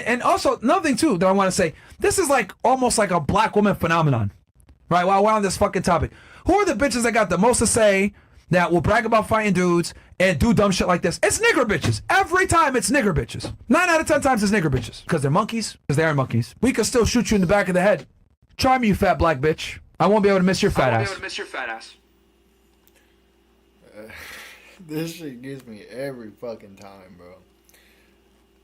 And also, another thing, too, that I want to say, this is like almost like a black woman phenomenon, right? While we're on this fucking topic. Who are the bitches that got the most to say that will brag about fighting dudes and do dumb shit like this? It's nigger bitches. Every time it's nigger bitches. 9 out of 10 times it's nigger bitches. Because they're monkeys. Because they are monkeys. We could still shoot you in the back of the head. Try me, you fat black bitch. I won't be able to miss your fat ass. This shit gets me every fucking time, bro.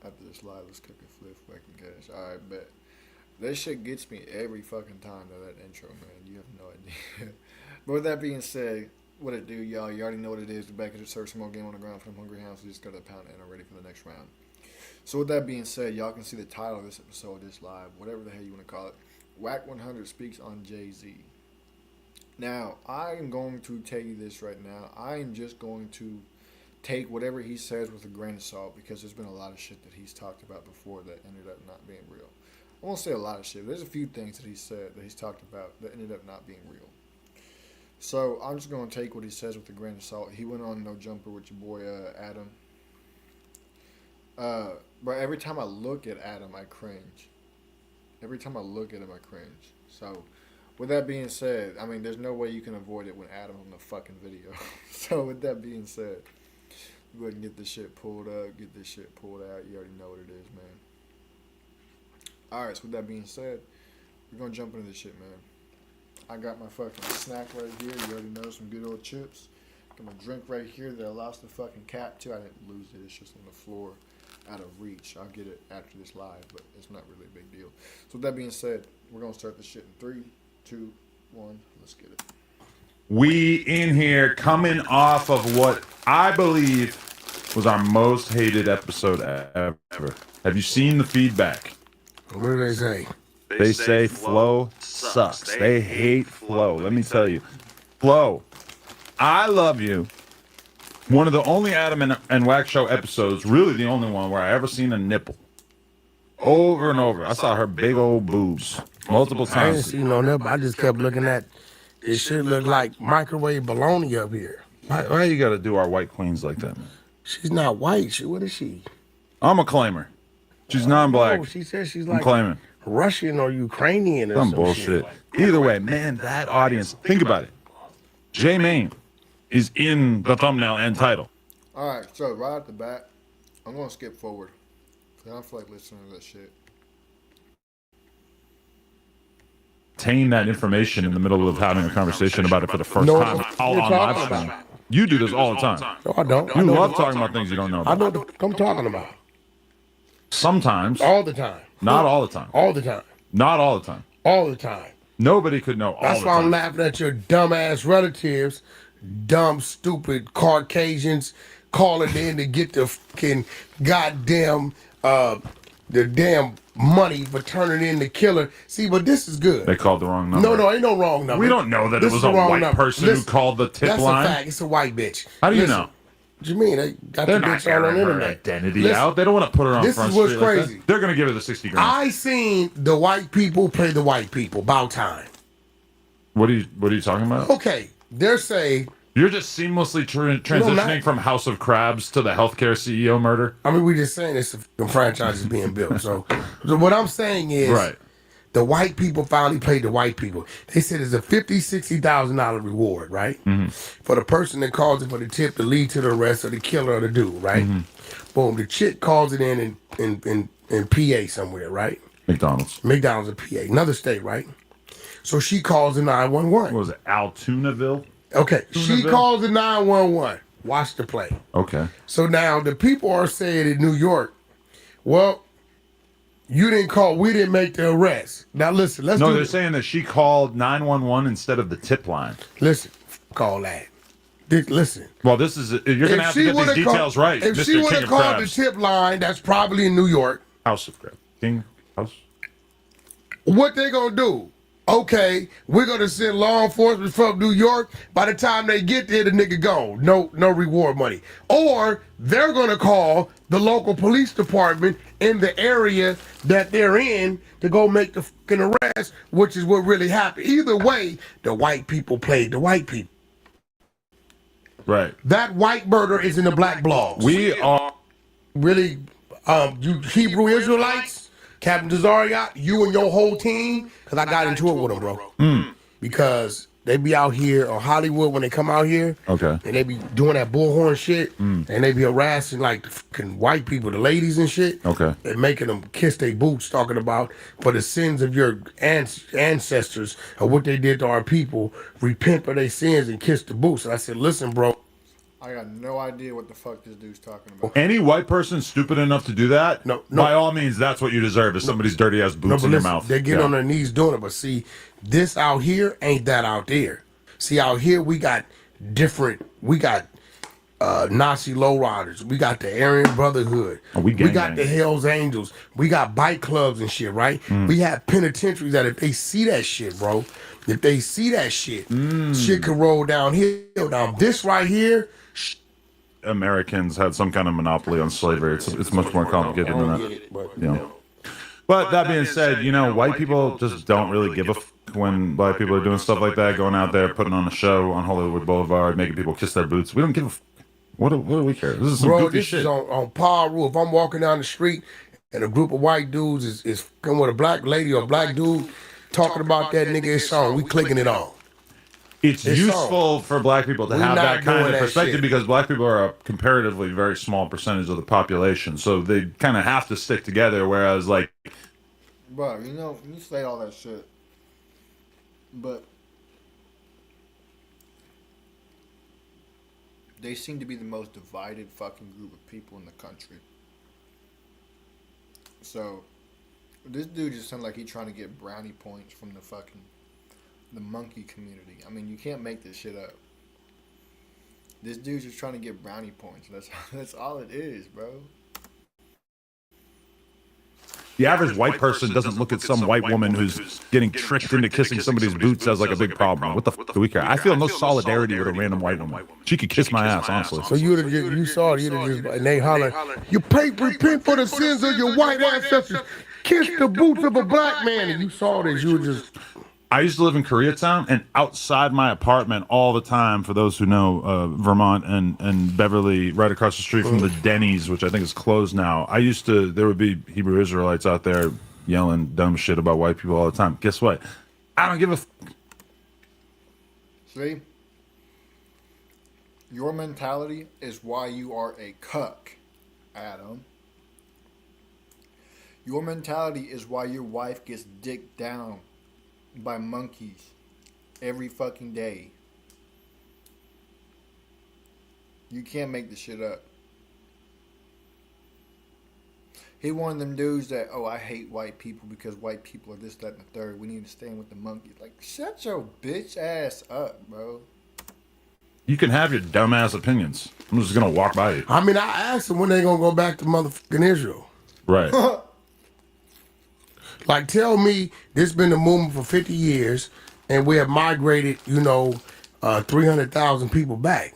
After this live, let's cook a flip fucking cash. Alright, bet. This shit gets me every fucking time, though, that intro, man. You have no idea. But with that being said, what it do, y'all? You already know what it is. We're back at the Search Some More Game on the Ground for them hungry hounds. We just got to the pound and are ready for the next round. So with that being said, y'all can see the title of this episode, this live, whatever the hell you want to call it. WACK100 speaks on Jay-Z. Now, I am going to tell you this right now. I am just going to take whatever he says with a grain of salt, because there's been a lot of shit that he's talked about before that ended up not being real. I won't say a lot of shit. There's a few things that he said that he's talked about that ended up not being real. So I'm just going to take what he says with a grain of salt. He went on No Jumper with your boy Adam. But every time I look at Adam, I cringe. Every time I look at him, I cringe. So with that being said, I mean, there's no way you can avoid it when Adam's on the fucking video. So with that being said, go ahead and get this shit pulled up, get this shit pulled out. You already know what it is, man. Alright, so with that being said, we're going to jump into this shit, man. I got my fucking snack right here. You already know, some good old chips. Got my drink right here that I lost the fucking cap to. I didn't lose it. It's just on the floor out of reach. I'll get it after this live, but it's not really a big deal. So with that being said, we're going to start this shit in 3, 2, 1. Let's get it. We in here coming off of what I believe was our most hated episode ever. Have you seen the feedback? What do they say? They say Flo sucks. They hate Flo. Let me tell you. Flo, I love you. One of the only Adam and Wax Show episodes, really the only one where I ever seen a nipple. Over and over. I saw her big old boobs multiple I didn't times. see no nipple. I just kept looking at it. Shit look like microwave bologna up here. Why you gotta do our white queens like that, man? She's not white. What is she? I'm a claimer. She's non-black. No, she says she's I'm like claiming. Russian or Ukrainian or Some some bullshit. shit. Either way, man, that audience, think about it. J Main is in the thumbnail and title. Alright, so right off the bat, I'm going to skip forward. Because I don't feel like listening to that shit. Obtain that information in the middle of having a conversation about it for the first time. All on live stream. You do this all the time. No, I don't. You love talking about things you don't know I about. know what I'm talking about. Sometimes. All the time. Not all the time. All the time. Not all the time. All the time. Nobody could know all That's the why time. I'm laughing at your dumbass relatives, dumb, stupid Caucasians calling in to get the fucking goddamn, the damn money for turning in the killer. See, but this is good. They called the wrong number. No, ain't no wrong number. We don't know that This it was is a the wrong white number. person Listen, who called the tip that's line. That's a fact. It's a white bitch. How do you Listen, know? What you mean? They got They're the not bitch all on airing the her internet. identity Listen, out. They don't want to put her on this front is what's street like that. crazy. They're going to give her the 60 grand. I seen the white people pay the white people. About time. What are you talking about? Okay, they're saying. You're just seamlessly transitioning from House of Crabs to the healthcare CEO murder? I mean, we just saying this the franchise is being built. So what I'm saying is, Right. the white people finally paid the white people. They said it's a $50,000-$60,000 reward, right? Mm-hmm. For the person that calls it for the tip to lead to the arrest of the killer or the dude, right? Mm-hmm. Boom, the chick calls it in PA somewhere, right? McDonald's. McDonald's in PA, another state, right? So she calls the 911. What was it? Altoonaville? Okay, she Tunaville? calls the 911. Watch the play. Okay. So now the people are saying in New York, well, you didn't call, we didn't make the arrest. Now listen, let's No, do they're this. saying that she called 911 instead of the tip line. Listen, call that. Listen. Well, this is you're going to have to get these details right, If Mr. she would King have of called the Crabs. tip line, that's probably in New York. House of Crabs. King House. What they gonna do? Okay, we're gonna send law enforcement from New York. By the time they get there, the nigga gone. No reward money. Or they're gonna call the local police department in the area that they're in to go make the fucking arrest, which is what really happened. Either way, the white people played the white people. Right. That white murder is in the black blogs. We are. Really, you Hebrew Israelites, Captain Tazariot, you and your whole team, because I got into it with them, bro. Because they be out here or Hollywood when they come out here. Okay. And they be doing that bullhorn shit. And they be harassing like the fucking white people, the ladies and shit. Okay. And making them kiss their boots, talking about for the sins of your ancestors or what they did to our people. Repent for their sins and kiss the boots. And I said, listen, bro. I got no idea what the fuck this dude's talking about. Any white person stupid enough to do that, No. by all means, that's what you deserve is somebody's dirty ass boots in your mouth. They get on their knees doing it, but see, this out here ain't that out there. See, out here we got different. We got Nazi lowriders. We got the Aryan Brotherhood. We got the Hell's Angels. We got bike clubs and shit, right? We have penitentiaries that if they see that shit, bro, if they see that shit, shit could roll downhill. Now this right here. Americans had some kind of monopoly on slavery. It's much more complicated than that. You know. But that being said, white people just don't really give a fuck when black people are doing stuff like that, going out there, putting on a show on Hollywood Boulevard, making people kiss their boots. We don't give a fuck. What do we care? This is some goofy this shit. Is on par rule. If I'm walking down the street and a group of white dudes is fucking with a black lady or a black dude talking about that nigga's song, we clicking it on. It's useful for black people to have that kind of perspective because black people are a comparatively very small percentage of the population. So they kind of have to stick together. Whereas, like, bro, you say all that shit, but they seem to be the most divided fucking group of people in the country. So this dude just sounds like he's trying to get brownie points from the monkey community. I mean, you can't make this shit up. This dude's just trying to get brownie points. That's all it is, bro. the average white person doesn't look at some white woman who's getting tricked into kissing somebody's boots as like a big problem. What the fuck do we care? I feel no solidarity with a random white woman. She could kiss my ass, honestly. So you saw it, and they holler, you repent for the sins of your white ancestors. Kiss the boots of a black man. And you saw this, you were just... I used to live in Koreatown, and outside my apartment all the time, for those who know Vermont and Beverly, right across the street from the Denny's, which I think is closed now, there would be Hebrew Israelites out there yelling dumb shit about white people all the time. Guess what? I don't give a See? Your mentality is why you are a cuck, Adam. Your mentality is why your wife gets dicked down by monkeys every fucking day. You can't make this shit up. He one of them dudes that, I hate white people because white people are this, that, and the third. We need to stand with the monkeys. Like, shut your bitch ass up, bro. You can have your dumbass opinions. I'm just gonna walk by you. I mean, I asked them when they gonna go back to motherfucking Israel. Right. Like, tell me this been the movement for 50 years, and we have migrated, 300,000 people back.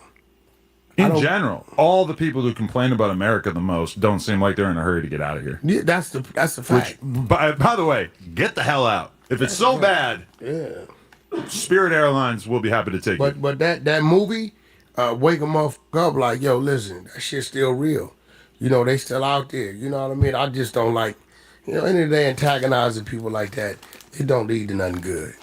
In general, all the people who complain about America the most don't seem like they're in a hurry to get out of here. Yeah, that's the fact. By the way, get the hell out. If it's so bad, Spirit Airlines will be happy to take you. But that movie, wake them up like, yo, listen, that shit's still real. They still out there. You know what I mean? I just don't like, any of they antagonizing people like that, it don't lead to nothing good.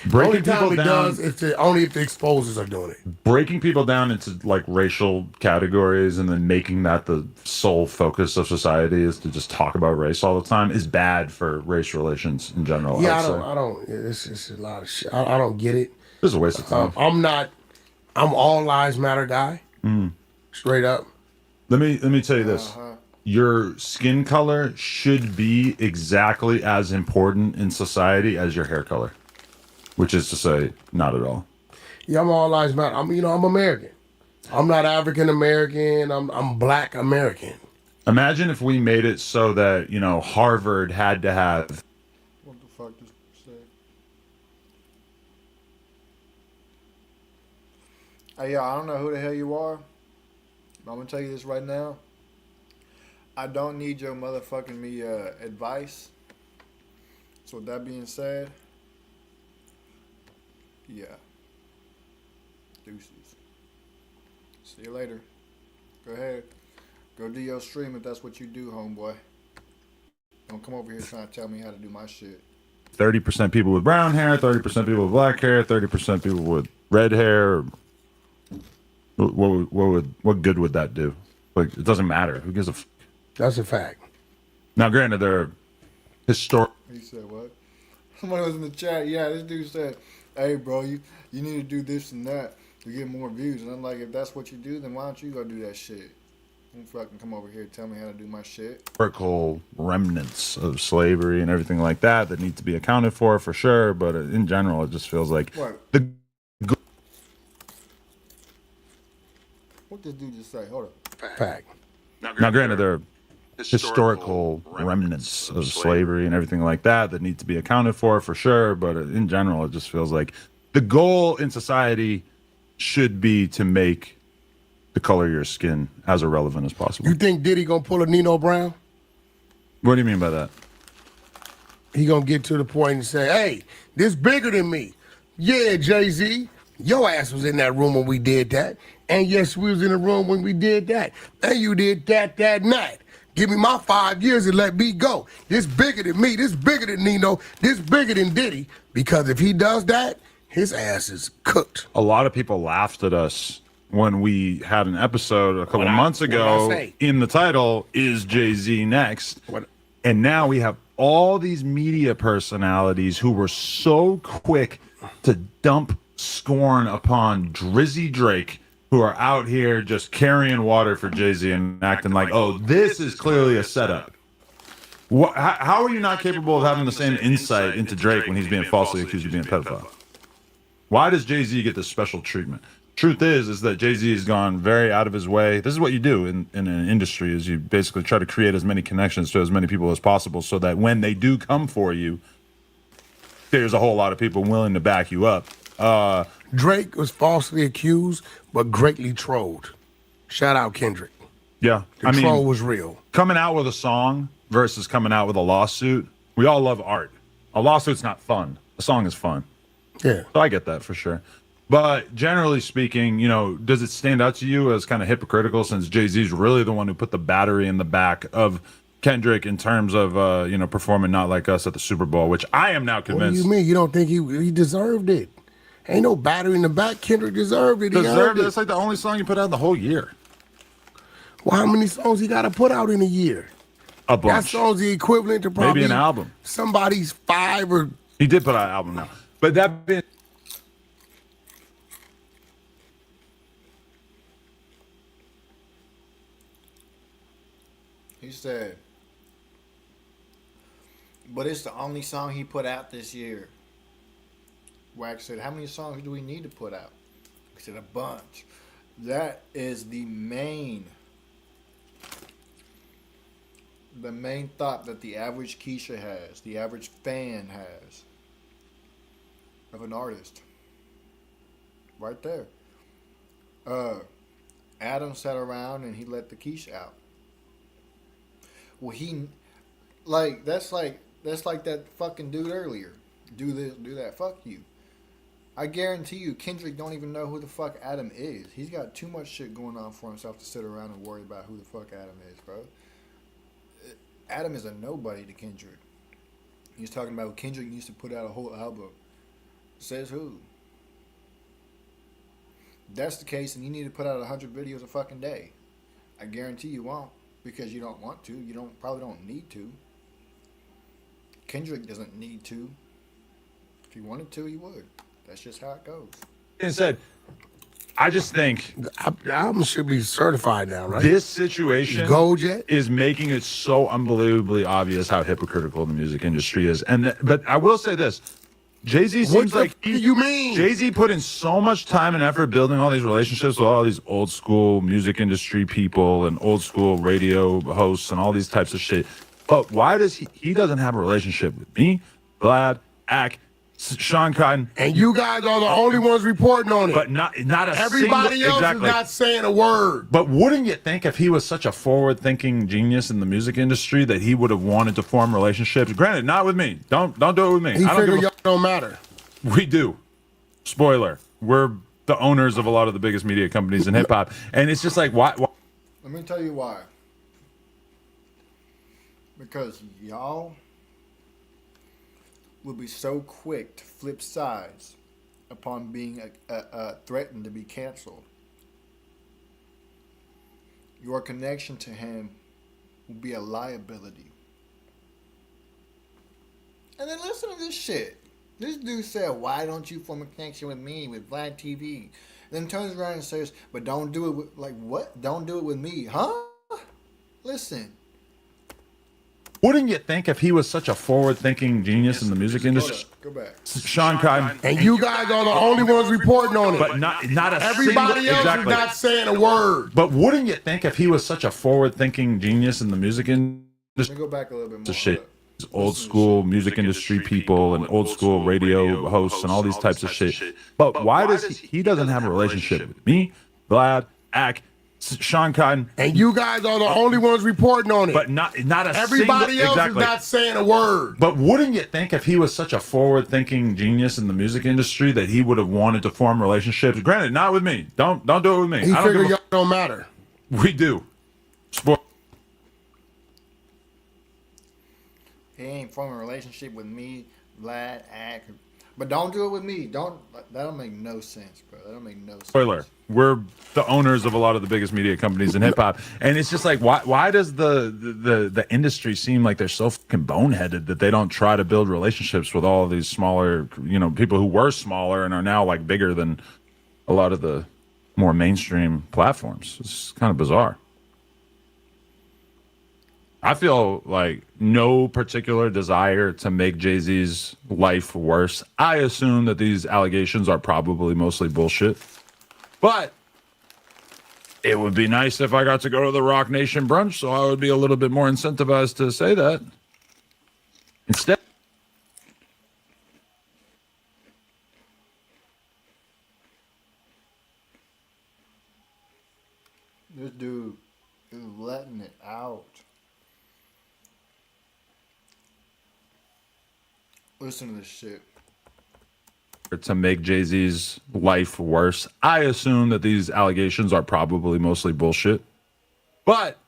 Breaking the only time people it down, does is only if the exposers are doing it. breaking people down into like racial categories and then making that the sole focus of society is to just talk about race all the time is bad for race relations in general. Yeah, I don't. It's just a lot of shit. I don't get it. It's a waste of time. I'm all lives matter guy. Straight up. Let me tell you this. Your skin color should be exactly as important in society as your hair color, which is to say, not at all. Yeah, I'm all lives matter. I'm American. I'm not African American. I'm Black American. Imagine if we made it so that Harvard had to have. What the fuck does it say? Hey, I don't know who the hell you are, but I'm gonna tell you this right now. I don't need your motherfucking advice. So with that being said, yeah. Deuces. See you later. Go ahead. Go do your stream if that's what you do, homeboy. Don't come over here trying to tell me how to do my shit. 30% people with brown hair, 30% people with black hair, 30% people with red hair. What good would that do? Like, it doesn't matter. Who gives a That's a fact. Now, granted, they're historic. He said what? Somebody was in the chat. Yeah, this dude said, "Hey, bro, you need to do this and that to get more views." And I'm like, if that's what you do, then why don't you go do that shit? Don't fucking come over here and tell me how to do my shit. Historical remnants of slavery and everything like that need to be accounted for sure. But in general, it just feels like What? the What this dude just say? Hold up. Fact. now, granted, there are historical remnants of slavery and everything like that need to be accounted for sure. But in general, it just feels like the goal in society should be to make the color of your skin as irrelevant as possible. You think Diddy gonna pull a Nino Brown? What do you mean by that? He gonna get to the point and say, "Hey, this bigger than me." Yeah, Jay-Z, your ass was in that room when we did that. And yes, we was in the room when we did that. And you did that night. Give me my 5 years and let me go. This bigger than me. This bigger than Nino. This bigger than Diddy. Because if he does that, his ass is cooked. A lot of people laughed at us when we had an episode a couple months ago in the title, Is Jay-Z Next? And now we have all these media personalities who were so quick to dump scorn upon Drizzy Drake, who are out here just carrying water for Jay-Z and acting like, oh, this is clearly a setup. How are you not capable of having the same insight into Drake when he's being falsely accused of being a pedophile? Why does Jay-Z get this special treatment? Truth is that Jay-Z has gone very out of his way. This is what you do in an industry, is you basically try to create as many connections to as many people as possible so that when they do come for you, there's a whole lot of people willing to back you up. Drake was falsely accused, but greatly trolled. Shout out Kendrick. Yeah. The troll was real. Coming out with a song versus coming out with a lawsuit, we all love art. A lawsuit's not fun. A song is fun. Yeah. So I get that for sure. But generally speaking, does it stand out to you as kind of hypocritical since Jay-Z's really the one who put the battery in the back of Kendrick in terms of, performing Not Like Us at the Super Bowl, which I am now convinced. What do you mean? You don't think he deserved it? Ain't no battery in the back. Kendrick deserved it. Deserved it? That's like the only song you put out the whole year. Well, how many songs he got to put out in a year? A bunch. That song's the equivalent to probably maybe an album. Somebody's 5 or... He did put out an album now. But that being... He said, but it's the only song he put out this year. WACK said, how many songs do we need to put out? He said, a bunch. That is the main thought that the average Keisha has, the average fan has of an artist. Right there. Adam sat around and he let the Keisha out. Well, that's like that fucking dude earlier. Do this, do that. Fuck you. I guarantee you, Kendrick don't even know who the fuck Adam is. He's got too much shit going on for himself to sit around and worry about who the fuck Adam is, bro. Adam is a nobody to Kendrick. He's talking about Kendrick needs to put out a whole album. Says who? If that's the case, and you need to put out 100 videos a fucking day. I guarantee you won't. Because you don't want to. You probably don't need to. Kendrick doesn't need to. If he wanted to, he would. That's just how it goes. And said, I just think The album should be certified now, right? this situation Gold yet? is making it so unbelievably obvious how hypocritical the music industry is. But I will say this. Jay-Z seems like do you mean? Jay-Z put in so much time and effort building all these relationships with all these old school music industry people and old school radio hosts and all these types of shit. But why does he doesn't have a relationship with me, Vlad, Ack, Sean Cotton, And you guys are the only ones reporting on it. but not a Everybody single, else exactly. is not saying a word. But wouldn't you think if he was such a forward-thinking genius in the music industry that he would have wanted to form relationships? Granted, not with me. Don't do it with me. He I don't figured give a y'all don't matter. We do. Spoiler. We're the owners of a lot of the biggest media companies in hip hop. And it's just like, why? Let me tell you why. Because y'all will be so quick to flip sides upon being threatened to be canceled. Your connection to him will be a liability. And then listen to this shit. This dude said, "Why don't you form a connection with me with Vlad TV?" Then turns around and says, "But don't do it with, like, what? Don't do it with me, huh?" Listen. Wouldn't you think if he was such a forward-thinking genius in the music industry? Go back. Sean Cotton, And you guys are the only ones reporting on it. but not a Everybody single, else exactly. is not saying a word. But wouldn't you think if he was such a forward-thinking genius in the music Let industry? me go back a little bit more. The shit, old school music industry people and old school radio hosts and all these types of shit. But why does he doesn't have a relationship with me, Vlad, Ack, Sean Cotton, And you guys are the only ones reporting on it. but not a Everybody single, else exactly. is not saying a word. But wouldn't you think if he was such a forward-thinking genius in the music industry that he would have wanted to form relationships? Granted, not with me. Don't do it with me. He I don't figured give y'all don't matter. we do. Sport. He ain't forming a relationship with me, Vlad, Ack. But don't do it with me. That'll make no sense, bro. That'll make no sense. Spoiler: we're the owners of a lot of the biggest media companies in hip hop, and it's just like, why does the industry seem like they're so fucking boneheaded that they don't try to build relationships with all of these smaller, people who were smaller and are now like bigger than a lot of the more mainstream platforms? It's kind of bizarre. I feel like no particular desire to make Jay-Z's life worse. I assume that these allegations are probably mostly bullshit. But it would be nice if I got to go to the Rock Nation brunch, so I would be a little bit more incentivized to say that. Instead, This dude is letting it out. Listen to this shit. to make Jay-Z's life worse. I assume that these allegations are probably mostly bullshit. But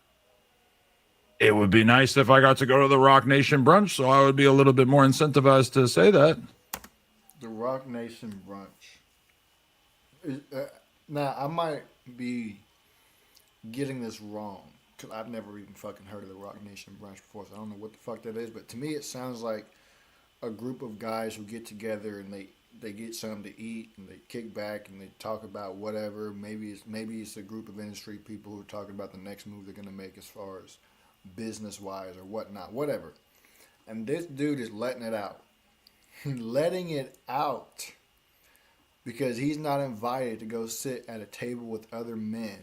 it would be nice if I got to go to the Rock Nation brunch, so I would be a little bit more incentivized to say that. The Rock Nation brunch. Now, I might be getting this wrong, because I've never even fucking heard of the Rock Nation brunch before, so I don't know what the fuck that is, but to me it sounds like a group of guys who get together and they get something to eat and they kick back and they talk about whatever. Maybe it's a group of industry people who are talking about the next move they're going to make as far as business-wise or whatnot, whatever. And this dude is letting it out. Letting it out because he's not invited to go sit at a table with other men.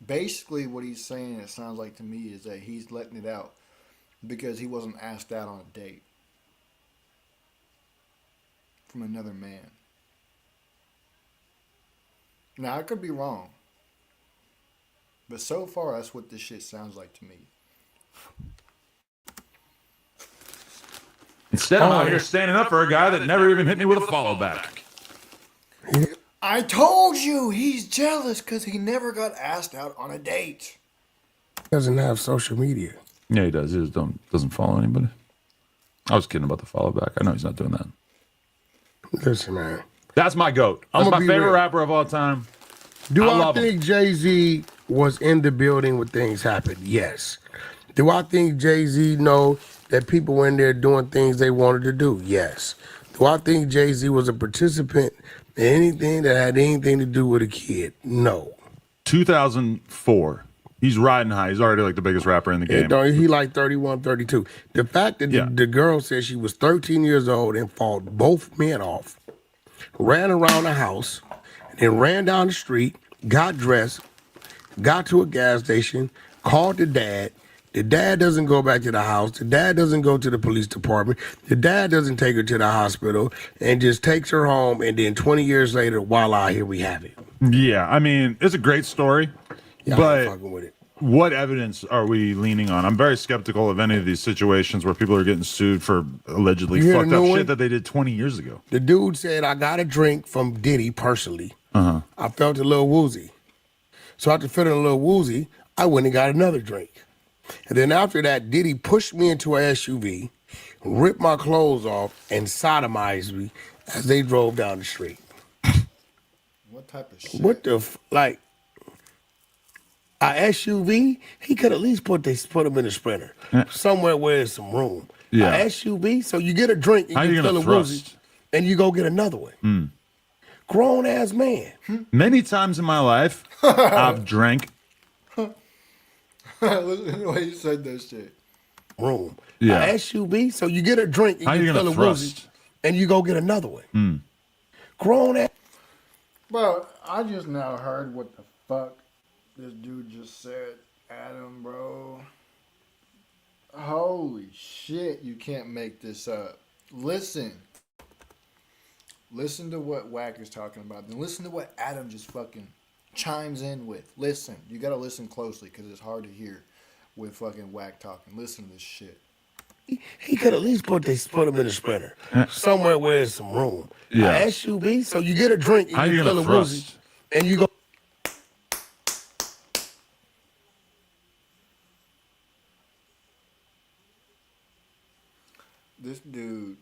Basically what he's saying, it sounds like to me, is that he's letting it out because he wasn't asked out on a date from another man. Now, I could be wrong. But so far, that's what this shit sounds like to me. Instead, I'm out here standing up for a guy that never even hit me with a follow back. I told you he's jealous because he never got asked out on a date. Doesn't have social media. Yeah, he does. He just doesn't follow anybody. I was kidding about the follow back. I know he's not doing that. Listen, man. That's my GOAT. That's I'ma my be favorite real. rapper of all time. Do I love him. think Jay-Z was in the building when things happened? Yes. Do I think Jay-Z know that people were in there doing things they wanted to do? Yes. Do I think Jay-Z was a participant in anything that had anything to do with a kid? No. 2004. He's riding high. He's already like the biggest rapper in the game. He like 31, 32. The fact that the girl said she was 13 years old and fought both men off, ran around the house, and then ran down the street, got dressed, got to a gas station, called the dad. The dad doesn't go back to the house. The dad doesn't go to the police department. The dad doesn't take her to the hospital and just takes her home. And then 20 years later, voila, here we have it. Yeah, I mean, it's a great story. Y'all But ain't fucking with it. what evidence are we leaning on? I'm very skeptical of any of these situations where people are getting sued for allegedly You hear fucked the up new shit one? that they did 20 years ago. The dude said, I got a drink from Diddy personally. I felt a little woozy. So after feeling a little woozy, I went and got another drink. And then after that, Diddy pushed me into an SUV, ripped my clothes off, and sodomized me as they drove down the street. What type of shit? What the like? A SUV? He could at least put him in a Sprinter, somewhere where there's some room. Yeah. A SUV, so you get a drink and How you you gonna feel a thrust? woozy, and you go get another one. Grown ass man. Many times in my life, I've drank. Listen to the way you said that shit. Room. Yeah. A SUV, so you get a drink and How you you feel gonna a woozy, thrust? and you go get another one. Grown ass. Bro, I just now heard what the fuck this dude just said. Adam, bro. Holy shit, you can't make this up. Listen. Listen to what Wack is talking about. Then listen to what Adam just fucking chimes in with. Listen. You gotta listen closely because it's hard to hear with fucking Wack talking. Listen to this shit. He could at least put him in a Sprinter, somewhere where there's some room. Yeah. A SUV, so you get a drink and How you you feel gonna a woozy, thrust? and you go. This dude,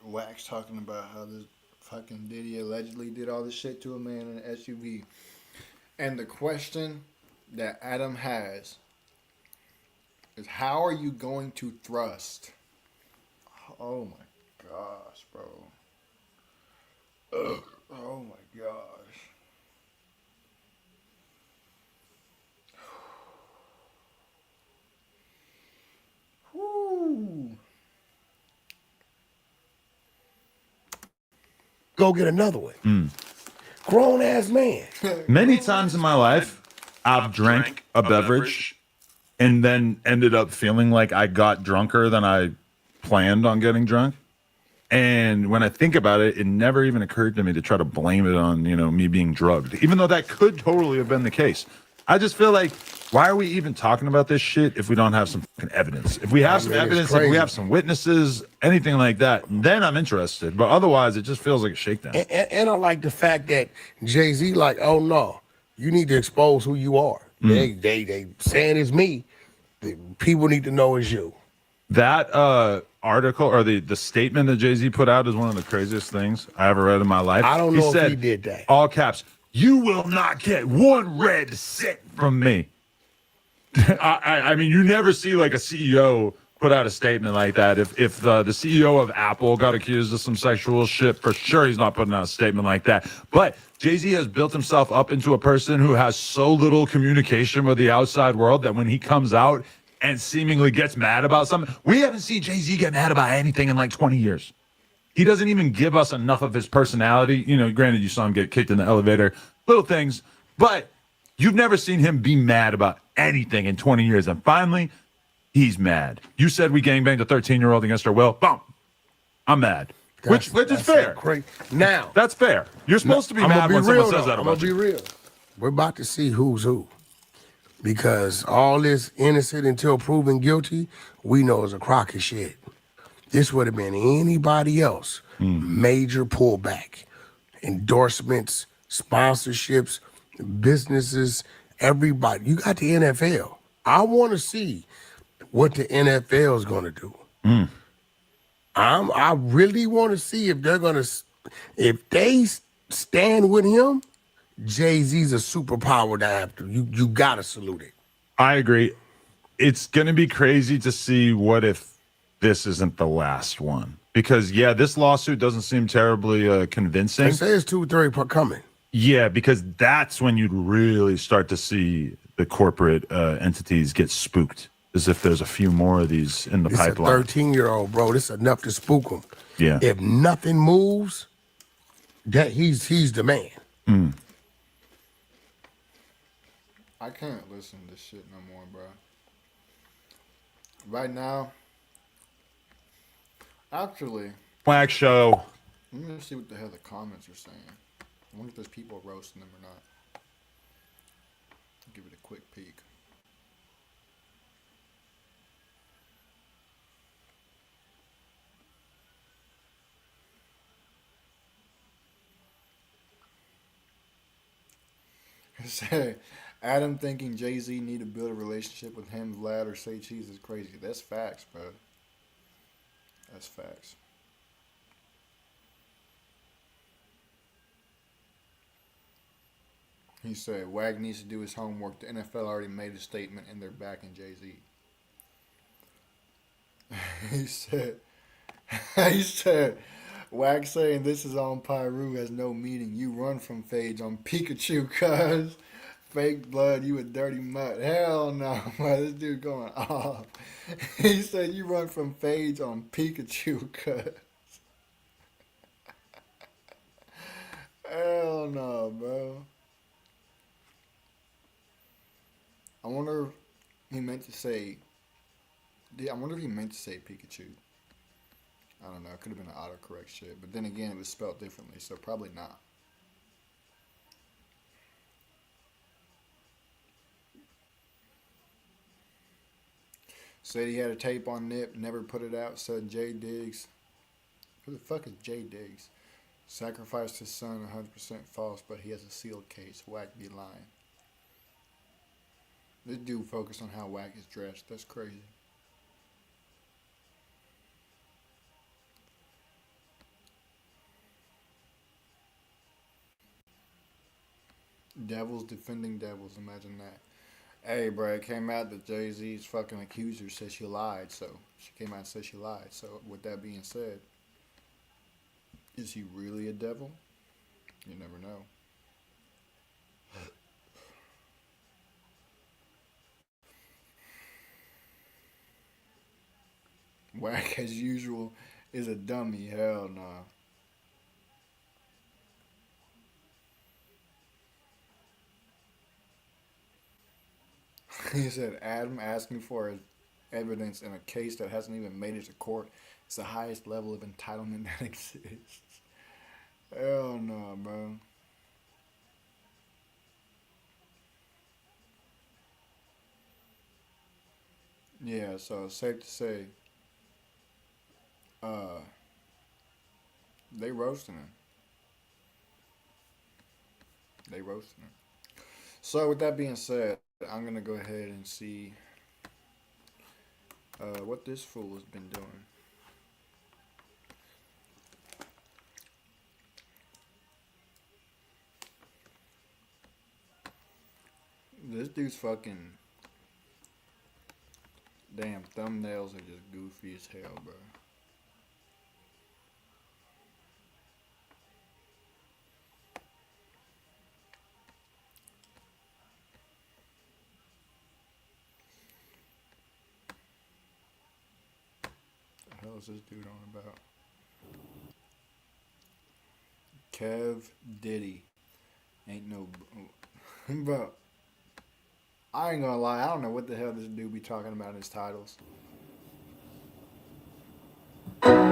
Wack's talking about how this fucking Diddy allegedly did all this shit to a man in an SUV. And the question that Adam has is, how are you going to thrust? Oh my gosh, bro. Ugh. Oh my gosh. Whoo. Go get another one. Grown ass man. Many times in my life, I've drank a beverage and then ended up feeling like I got drunker than I planned on getting drunk. And when I think about it, it never even occurred to me to try to blame it on, me being drugged, even though that could totally have been the case. I just feel like, why are we even talking about this shit if we don't have some fucking evidence? If we have some it's evidence, if we crazy. have some witnesses, anything like that, then I'm interested. But otherwise, it just feels like a shakedown. And I like the fact that Jay-Z like, oh no, you need to expose who you are. They saying it's me. The people need to know it's you. That article or the statement that Jay-Z put out is one of the craziest things I ever read in my life. I don't know if said, he did that. All caps, you will not get one red cent from me. I mean, you never see like a CEO put out a statement like that. If the CEO of Apple got accused of some sexual shit, for sure he's not putting out a statement like that. But Jay-Z has built himself up into a person who has so little communication with the outside world that when he comes out and seemingly gets mad about something, we haven't seen Jay-Z get mad about anything in like 20 years. He doesn't even give us enough of his personality. Granted, you saw him get kicked in the elevator, little things, but you've never seen him be mad about anything in 20 years. And finally, he's mad. You said we gangbanged a 13-year-old against her will. Boom. I'm mad. Which is fair. Now, That's fair. You're supposed to be mad when someone says that I'm about gonna you. be real. We're about to see who's who. Because all this innocent until proven guilty, we know is a crock of shit. This would have been anybody else. Major pullback. Endorsements, sponsorships, businesses, everybody. You got the NFL. I want to see what the NFL is going to do. I really want to see if they're going to, if they stand with him, Jay-Z's a superpower to have to. You got to salute it. I agree. It's going to be crazy to see what if this isn't the last one. Because, yeah, this lawsuit doesn't seem terribly convincing. They say it's 2 or 3 coming. Yeah, because that's when you'd really start to see the corporate entities get spooked, as if there's a few more of these in the It's pipeline. a 13-year-old, bro. This is enough to spook him. Yeah. If nothing moves, that he's the man. I can't listen to this shit no more, bro. Right now, actually, WACK show. let me see what the hell the comments are saying. I wonder if there's people roasting them or not. Give it a quick peek. Say, Adam thinking Jay-Z need to build a relationship with him, Vlad, or Say Cheese is crazy. That's facts, bro. That's facts. He said, WAG needs to do his homework. The NFL already made a statement and they're backing Jay-Z. he said, he said, WAG saying this is on Pyru has no meaning. You run from Phage on Pikachu, cuz. Fake blood, you a dirty mutt. Hell no, man. This dude going off. He said you run from Phage on Pikachu, cuz. Hell no, bro. I wonder if he meant to say. I wonder if he meant to say Pikachu. I don't know. It could have been an autocorrect shit. But then again, it was spelled differently, so probably not. Said he had a tape on Nip, never put it out. Said Jay Diggs. Who the fuck is Jay Diggs? Sacrificed his son, 100% false, but he has a sealed case. Wack be lying. This dude focused on how Wack is dressed. That's crazy. Devils defending devils. Imagine that. Hey, bro, it came out that Jay-Z's fucking accuser said she lied, so she came out and said she lied. So, with that being said, is he really a devil? You never know. Wack, as usual, is a dummy. Hell no. Nah. He said Adam asking for evidence in a case that hasn't even made it to court. It's the highest level of entitlement that exists. Hell no, bro. Yeah, so it's safe to say, they roasting him. They roasting him. So with that being said, I'm gonna go ahead and see what this fool has been doing. This dude's fucking damn thumbnails are just goofy as hell, bro. What the hell is this dude on about? Kev Diddy. Ain't no bro. I ain't gonna lie, I don't know what the hell this dude be talking about in his titles. Blood,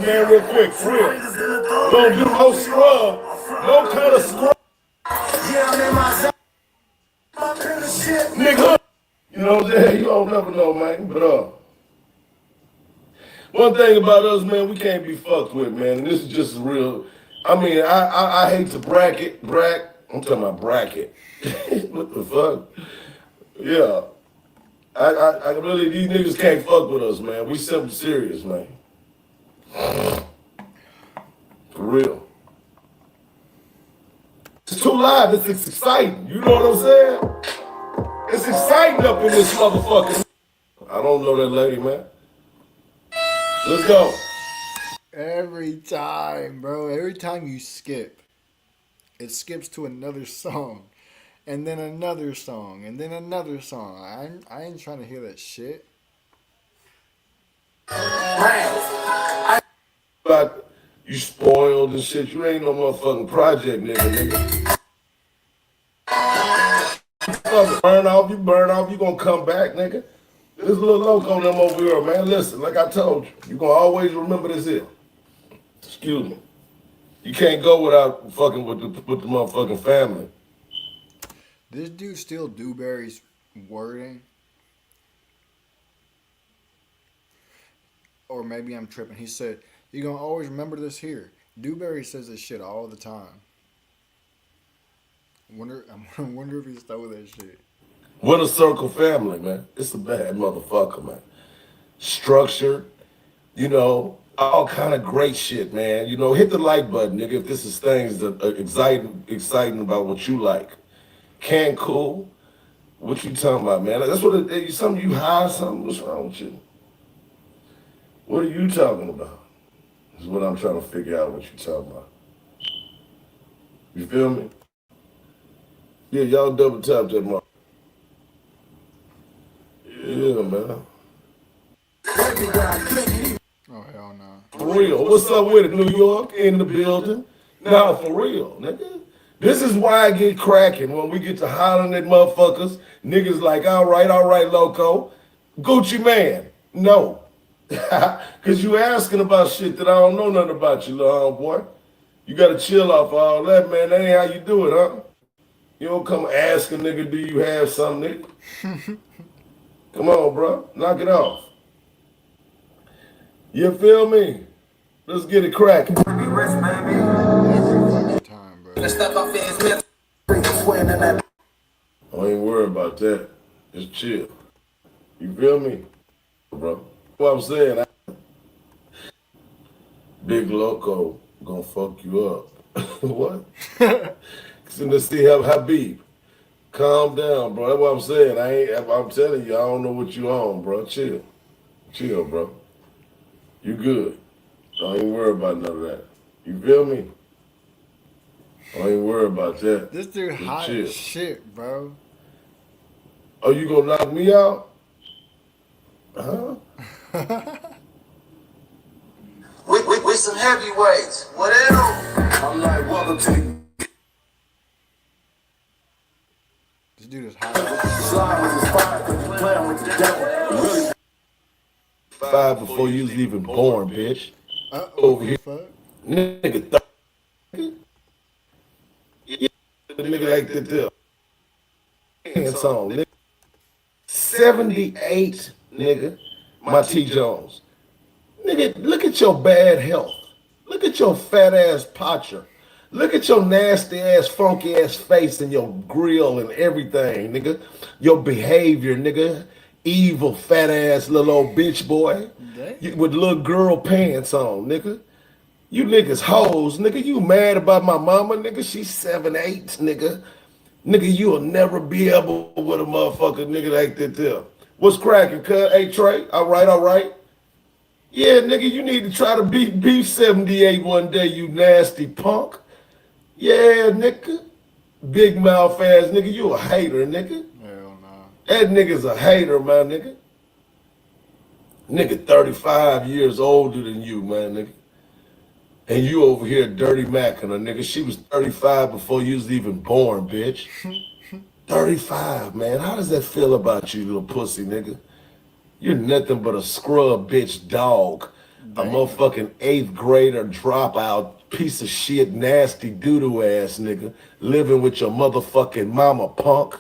man, real quick, for real. Don't do no scrub, no kind of scrub. Nigga, you know what I'm saying? You don't never know, man. But one thing about us, man, we can't be fucked with, man. And this is just real. I mean, I hate to I'm talking about bracket. What the fuck? Yeah. I really, these niggas can't fuck with us, man. We something serious, man. For real. It's too live. It's exciting. You know what I'm saying? It's exciting up in this motherfucker. I don't know that lady, man. Let's go. Every time, bro. Every time you skip, it skips to another song. And then another song. And then another song. I ain't trying to hear that shit. But you spoiled and shit. You ain't no motherfucking project nigga. Burn off, you gonna come back, nigga. This little loco on them over here, man. Listen, like I told you, you gonna always remember this here. Excuse me. You can't go without fucking with the motherfucking family. This dude still Dewberry's wording. or maybe I'm tripping. He said, "You're gonna always remember this here." Dewberry says this shit all the time. I wonder if he stole that shit. What a circle family, man. It's a bad motherfucker, man. Structured, you know, all kind of great shit, man. You know, hit the like button, nigga, if this is things that are exciting about what you like. Can cool. What you talking about, man? That's what something you hide something. What's wrong with you? What are you talking about? Is what I'm trying to figure out what you talking about. You feel me? Yeah, y'all double tap that mark. Yeah, man. Oh hell no. For real. What's up with it, New York? In the building? No, for real, nigga. This is why I get cracking when we get to hollering at motherfuckers. Niggas like, all right, loco. Gucci man. No. Because you asking about shit that I don't know nothing about, you little boy. You got to chill off all that, man. That ain't how you do it, huh? You don't come ask a nigga, do you have something, nigga? Come on, bro. Knock it off. You feel me? Let's get it cracking. Every fucking time, bro. I ain't worried about that. Just chill. You feel me, bro? What I'm saying, Big Loco gonna fuck you up. What? So let's see how Habib. Calm down, bro. That's what I'm saying. I'm telling you, I don't know what you on, bro. Chill. Chill, bro. You good. Don't even worry about none of that. You feel me? Don't even worry about that. This dude Just hot chill. as shit, bro. Oh, you gonna knock me out? Huh? with some heavyweights. What else? I'm like, welcome to This dude is hot. slide with the fire, cause you playing with the devil. Really 5 before you was even born, bitch. Over here. Fuck? Nigga, yeah, nigga like that there. Hands on, nigga. 78, nigga. My T. Jones. Nigga, look at your bad health. Look at your fat ass posture. Look at your nasty ass, funky ass face and your grill and everything, nigga. Your behavior, nigga. Evil, fat ass little old bitch boy. With little girl pants on, nigga. You niggas hoes, nigga. You mad about my mama, nigga? She's 7'8", nigga. Nigga, you'll never be able with a motherfucker, nigga, like that there. What's cracking, cuz? Hey, Trey? All right. Yeah, nigga, you need to try to beat 78 one day, you nasty punk. Yeah, nigga. Big mouth ass nigga, you a hater, nigga. Hell no. That nigga's a hater, my nigga. Nigga 35 years older than you, man, nigga. And you over here dirty macking her, nigga. She was 35 before you was even born, bitch. 35, man. How does that feel about you, little pussy, nigga? You're nothing but a scrub bitch dog. A motherfucking 8th grader dropout, piece of shit, nasty doo-doo ass nigga. Living with your motherfucking mama, punk.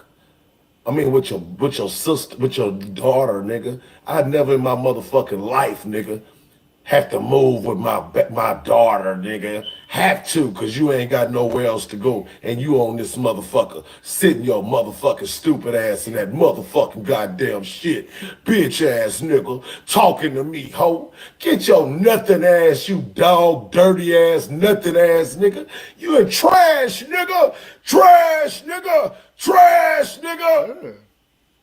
I mean, with your sister, with your daughter, nigga. I'd never in my motherfucking life, nigga, have to move with my daughter, nigga. Have to, cause you ain't got nowhere else to go. And you on this motherfucker, sitting your motherfucking stupid ass in that motherfucking goddamn shit. Bitch ass nigga, talking to me, ho. Get your nothing ass, you dog, dirty ass, nothing ass nigga. You a trash nigga, trash nigga, trash nigga. Yeah.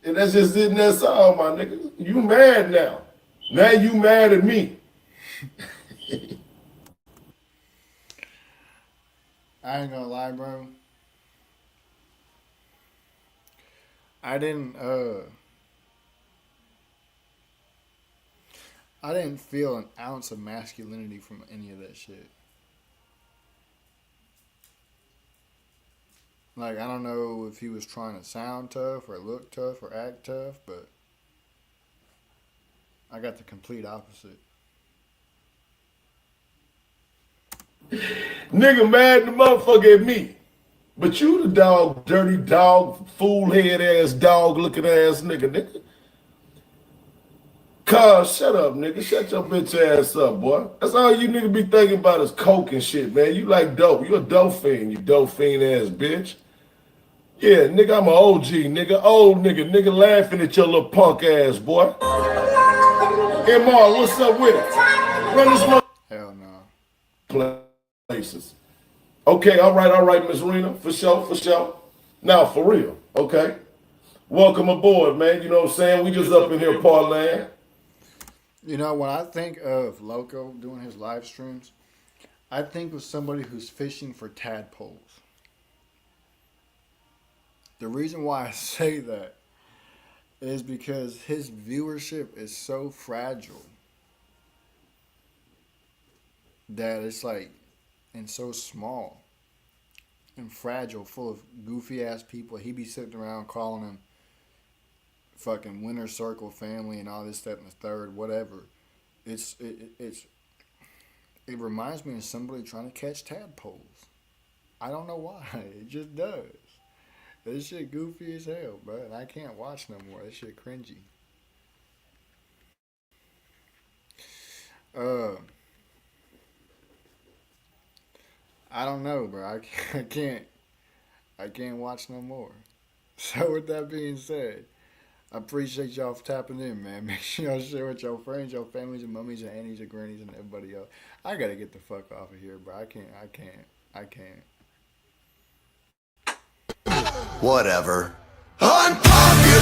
And that's just it, and that's all, my nigga. You mad now. Now you mad at me. I ain't gonna lie, bro. I didn't feel an ounce of masculinity from any of that shit. Like, I don't know if he was trying to sound tough or look tough or act tough, but I got the complete opposite. Nigga mad the motherfucker at me. But you the dog, dirty dog, fool head ass dog looking ass nigga. Cuz, shut up, nigga. Shut your bitch ass up, boy. That's all you nigga be thinking about is coke and shit, man. You like dope. You a dope fiend, you dope fiend ass bitch. Yeah, nigga, I'm an OG, nigga. Old nigga. Nigga laughing at your little punk ass, boy. MR, what's up with it? Run this Hell no. places. Okay, all right, Miss Rena. For sure. Now, for real, okay? Welcome aboard, man. You know what I'm saying? We just up in here parlaying. You know, when I think of Loco doing his live streams, I think of somebody who's fishing for tadpoles. The reason why I say that is because his viewership is so fragile that it's like, and so small and fragile, full of goofy ass people. He be sitting around calling them fucking Winter Circle family and all this, that, and the third, whatever. It reminds me of somebody trying to catch tadpoles. I don't know why. It just does. This shit goofy as hell, bro. And I can't watch no more. This shit cringy. I don't know, bro. I can't watch no more. So with that being said, I appreciate y'all for tapping in, man. Make sure y'all share with your friends, your families, and mummies, and aunties, and grannies, and everybody else. I gotta get the fuck off of here, bro. I can't. Whatever. Unpopular!